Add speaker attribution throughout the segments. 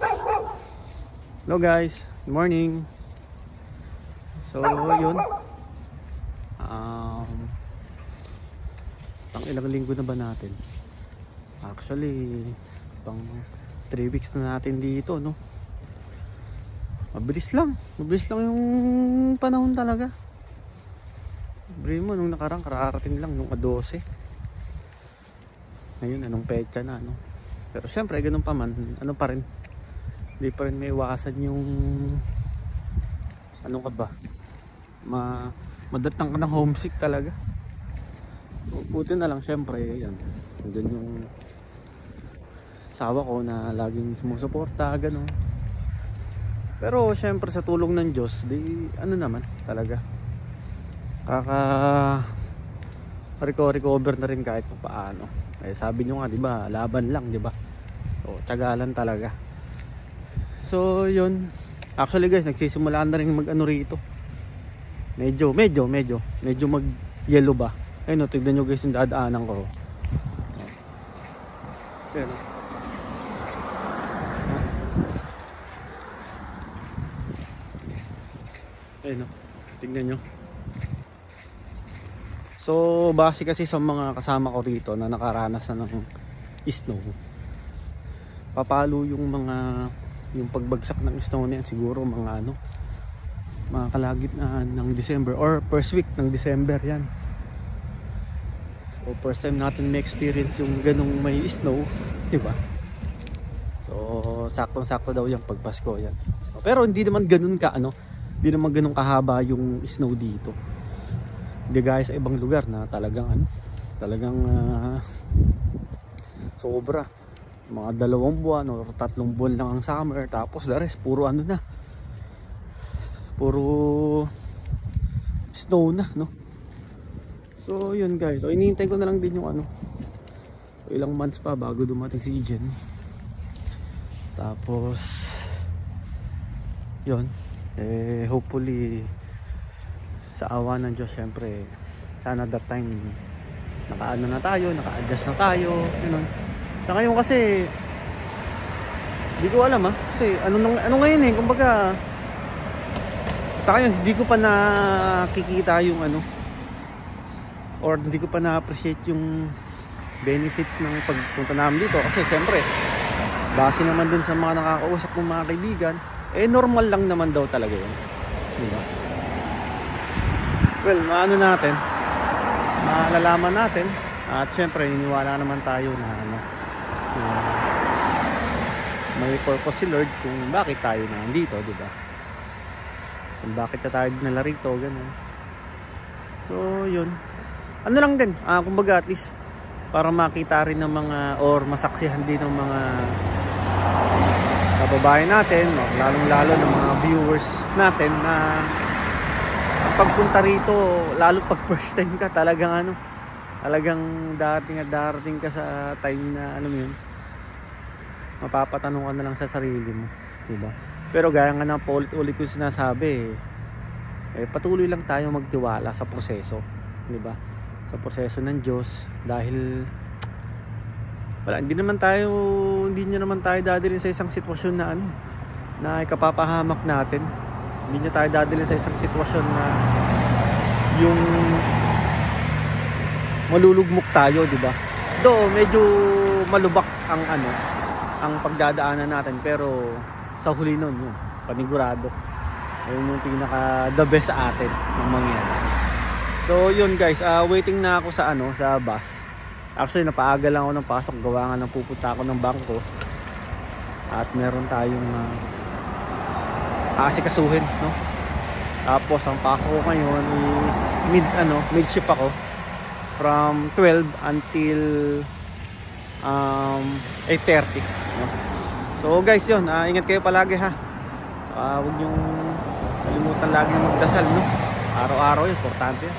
Speaker 1: Hello guys, good morning. So yun, pang ilang linggo na ba natin? Actually pang 3 weeks na natin dito, no? Mabilis lang yung panahon talaga. Sabi mo, nung nakarang kararating lang nung 12. Ngayon anong petsa na, no? Pero syempre ganun pa man, ano pa rin, hindi pa rin may iwasan yung ano ka ba, madatang ka ng homesick talaga. Buti na lang syempre yan, andyan yung asawa ko na laging sumusuporta, gano'n. Pero syempre sa tulong ng Diyos, di ano naman talaga, recover na rin kahit paano. Eh sabi nyo nga, di ba, laban lang, di ba? So tiyagalan talaga. So yun, actually guys, nagsisimula na rin mag ano rito, medyo mag yellow ba. Ayun o, tignan nyo guys yung dadaanan ko. Ayun o, ayun o, tignan nyo. So base kasi sa mga kasama ko rito na nakaranas na ng snow, papalo yung pagbagsak ng snow na yan, siguro mga kalagitnaan ng December or first week ng December yan. So first time natin may experience yung ganong may snow, diba? So saktong-sakto daw yung pagpasko yan. So, pero hindi naman ganun hindi naman ganun kahaba yung snow dito. Hindi guys, sa ibang lugar na talagang sobra. Mga 2 buwan o 3 buwan lang ang summer, tapos the rest puro puro snow na, no? So yun guys, so inihintay ko na lang din yung so, ilang months pa bago dumating si Jen. Tapos yun, hopefully sa awa ng Diyos, syempre sana that time naka-adjust na tayo, yun. Sa ngayon kasi hindi ko alam kasi ano ngayon kumbaga sa ngayon hindi ko pa nakikita yung or hindi ko pa na-appreciate yung benefits ng pagpunta namin dito, kasi syempre base naman dun sa mga nakakausap ng mga kaibigan, normal lang naman daw talaga yun, diba? Well, malalaman natin, at syempre niniwala naman tayo na may purpose si Lord kung bakit tayo nandito, diba? Kung bakit tayo dinala rito, ganun. So yun, ano lang din, kumbaga at least para makita rin ng mga, or masaksihan din ng mga kababayan natin, lalong lalo ng mga viewers natin, na ang pagpunta rito, lalo pag first time ka, talagang darating ka sa time na yun, mapapatanong ka na lang sa sarili mo, diba? Pero gaya nga na ulit ko sinasabi, patuloy lang tayo magtiwala sa proseso, diba? Sa proseso ng Diyos, dahil hindi niya naman tayo dadalhin sa isang sitwasyon na ikapapahamak natin. Hindi niya tayo dadalhin sa isang sitwasyon na yung malulugmok tayo, di ba? Do medyo malubak ang pagdadaanan natin, pero sa huli nun, yun, panigurado, yun yung pinaka the best sa atin ng mangyayari. So yun guys, waiting na ako sa bus. Actually napaaga lang ako ng pasok, gawa nga ng pupunta ako ng bangko, at meron tayong aasikasuhin, no? Tapos ang pasok ko ngayon is mid shift ako from 12 until 8:30, no? So guys, yun, ingat kayo palagi ha. Huwag niyong kalimutan lagi magdasal, no? Araw-araw, importante yan.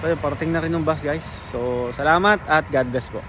Speaker 1: So yun, parating na rin yung bus guys. So salamat at God bless po.